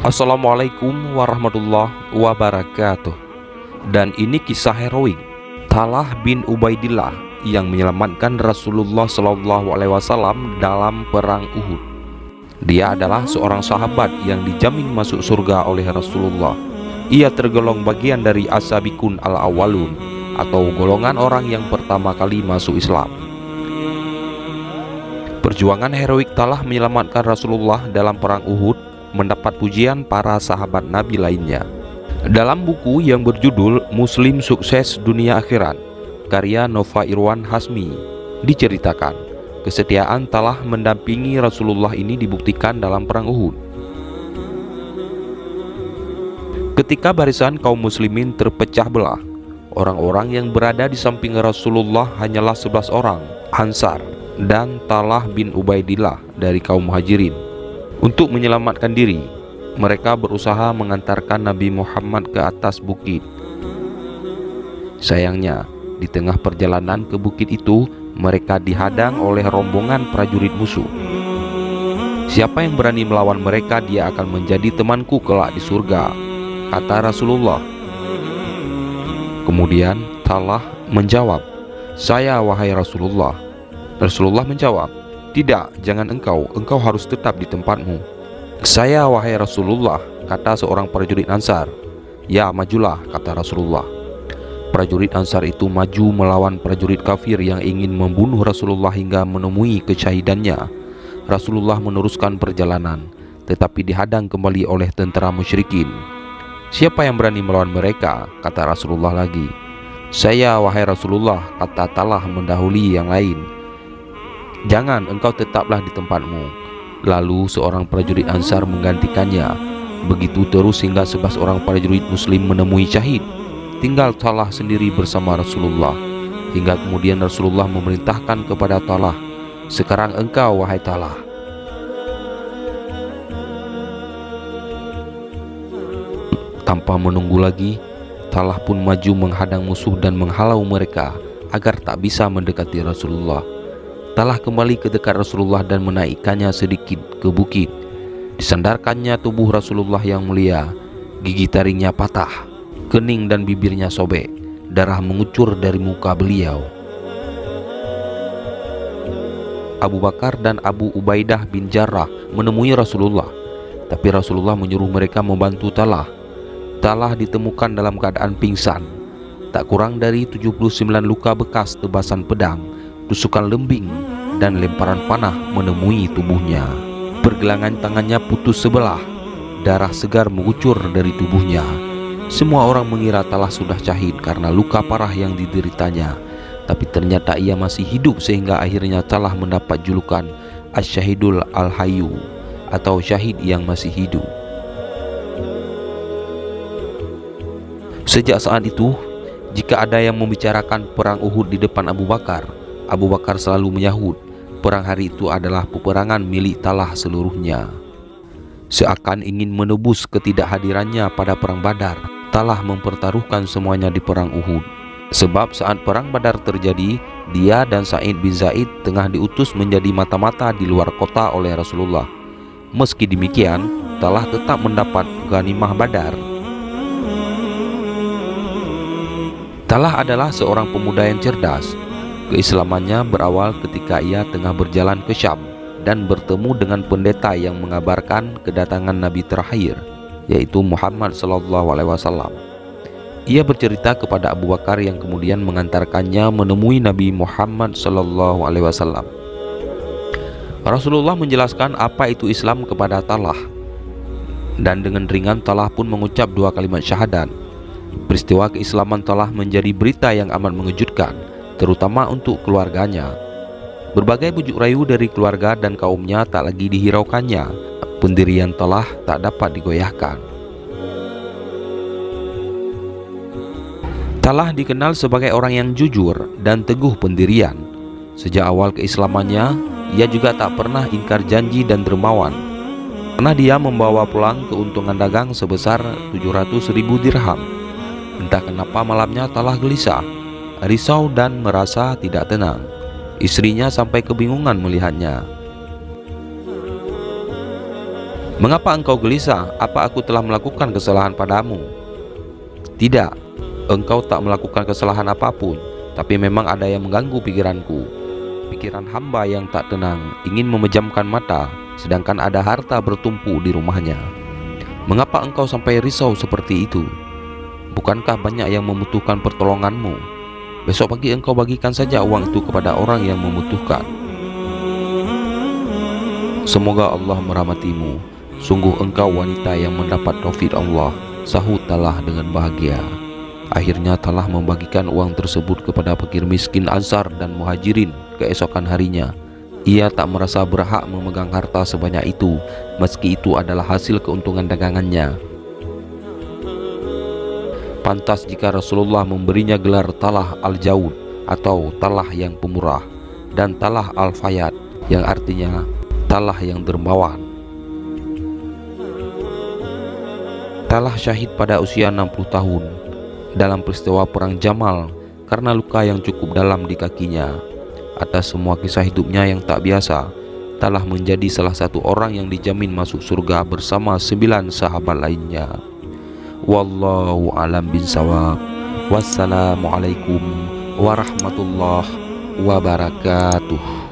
Assalamualaikum warahmatullahi wabarakatuh. Dan ini kisah heroik Talha bin Ubaidillah yang menyelamatkan Rasulullah SAW dalam perang Uhud. Dia adalah seorang sahabat yang dijamin masuk surga oleh Rasulullah. Ia tergolong bagian dari as-sabiqun al-awwalun, atau golongan orang yang pertama kali masuk Islam. Perjuangan heroik Talha menyelamatkan Rasulullah dalam perang Uhud mendapat pujian para sahabat Nabi lainnya. Dalam buku yang berjudul Muslim Sukses Dunia Akhirat karya Nova Irwan Hasmi, diceritakan kesetiaan Talha mendampingi Rasulullah ini dibuktikan dalam perang Uhud. Ketika barisan kaum muslimin terpecah belah, orang-orang yang berada di samping Rasulullah hanyalah 11 orang Ansar dan Talha bin Ubaidillah dari kaum Muhajirin. Untuk menyelamatkan diri, mereka berusaha mengantarkan Nabi Muhammad ke atas bukit. Sayangnya, di tengah perjalanan ke bukit itu, mereka dihadang oleh rombongan prajurit musuh. Siapa yang berani melawan mereka, dia akan menjadi temanku kelak di surga, kata Rasulullah. Kemudian Talha menjawab, "Saya, wahai Rasulullah." Rasulullah menjawab, "Tidak, jangan engkau harus tetap di tempatmu." "Saya, wahai Rasulullah," kata seorang prajurit Ansar. "Ya, majulah," kata Rasulullah. Prajurit Ansar itu maju melawan prajurit kafir yang ingin membunuh Rasulullah hingga menemui kesyahidannya. Rasulullah meneruskan perjalanan, tetapi dihadang kembali oleh tentara musyrikin. "Siapa yang berani melawan mereka?" kata Rasulullah lagi. "Saya, wahai Rasulullah," kata Talha mendahului yang lain. "Jangan, engkau tetaplah di tempatmu." Lalu seorang prajurit Ansar menggantikannya. Begitu terus hingga 11 orang prajurit muslim menemui syahid. Tinggal Talha sendiri bersama Rasulullah. Hingga kemudian Rasulullah memerintahkan kepada Talha, "Sekarang engkau, wahai Talha." Tanpa menunggu lagi, Talha pun maju menghadang musuh dan menghalau mereka agar tak bisa mendekati Rasulullah. Talha kembali ke dekat Rasulullah dan menaikkannya sedikit ke bukit. Disandarkannya tubuh Rasulullah yang mulia. Gigi taringnya patah, kening dan bibirnya sobek. Darah mengucur dari muka beliau. Abu Bakar dan Abu Ubaidah bin Jarrah menemui Rasulullah, tapi Rasulullah menyuruh mereka membantu Talha. Talha ditemukan dalam keadaan pingsan. Tak kurang dari 79 luka bekas tebasan pedang, tusukan lembing, dan lemparan panah menemui tubuhnya. Pergelangan tangannya putus sebelah. Darah segar mengucur dari tubuhnya. Semua orang mengira Talha sudah syahid karena luka parah yang dideritanya. Tapi ternyata ia masih hidup, sehingga akhirnya Talha mendapat julukan Asy-Syahidul Al-Hayyu, atau syahid yang masih hidup. Sejak saat itu, jika ada yang membicarakan perang Uhud di depan Abu Bakar, Abu Bakar selalu menyahut, perang hari itu adalah peperangan milik Talha seluruhnya. Seakan ingin menebus ketidakhadirannya pada perang Badar, Talha mempertaruhkan semuanya di perang Uhud. Sebab saat perang Badar terjadi, dia dan Sa'id bin Zaid tengah diutus menjadi mata-mata di luar kota oleh Rasulullah. Meski demikian, Talha tetap mendapat ghanimah Badar. Talha adalah seorang pemuda yang cerdas. Keislamannya berawal ketika ia tengah berjalan ke Syam dan bertemu dengan pendeta yang mengabarkan kedatangan Nabi terakhir, yaitu Muhammad SAW. Ia bercerita kepada Abu Bakar yang kemudian mengantarkannya menemui Nabi Muhammad SAW. Rasulullah menjelaskan apa itu Islam kepada Talha, dan dengan ringan Talha pun mengucap 2 kalimat syahadat. Peristiwa keislaman Talha menjadi berita yang amat mengejutkan, terutama untuk keluarganya. Berbagai bujuk rayu dari keluarga dan kaumnya tak lagi dihiraukannya. Pendirian Talha tak dapat digoyahkan. Talha dikenal sebagai orang yang jujur dan teguh pendirian. Sejak awal keislamannya, ia juga tak pernah ingkar janji dan dermawan. Pernah dia membawa pulang keuntungan dagang sebesar 700.000 dirham. Entah kenapa malamnya Talha gelisah, risau dan merasa tidak tenang. Istrinya sampai kebingungan melihatnya. Mengapa engkau gelisah? Apa aku telah melakukan kesalahan padamu? Tidak, engkau tak melakukan kesalahan apapun, tapi memang ada yang mengganggu pikiranku. Pikiran hamba yang tak tenang ingin memejamkan mata, sedangkan ada harta bertumpu di rumahnya. Mengapa engkau sampai risau seperti itu? Bukankah banyak yang membutuhkan pertolonganmu? Besok pagi engkau bagikan saja uang itu kepada orang yang membutuhkan. Semoga Allah merahmatimu. Sungguh engkau wanita yang mendapat taufik Allah, sahut Talah dengan bahagia. Akhirnya Talah membagikan uang tersebut kepada fakir miskin Ansar dan Muhajirin keesokan harinya. Ia tak merasa berhak memegang harta sebanyak itu, meski itu adalah hasil keuntungan dagangannya. Pantas jika Rasulullah memberinya gelar Talah al-Jaud atau Talah yang pemurah, dan Talah al-Fayad yang artinya Talah yang dermawan. Talah syahid pada usia 60 tahun dalam peristiwa perang Jamal karena luka yang cukup dalam di kakinya. Atas semua kisah hidupnya yang tak biasa, Talah menjadi salah satu orang yang dijamin masuk surga bersama 9 sahabat lainnya. Wallahu a'lam bishawab. Wassalamualaikum warahmatullahi wabarakatuh.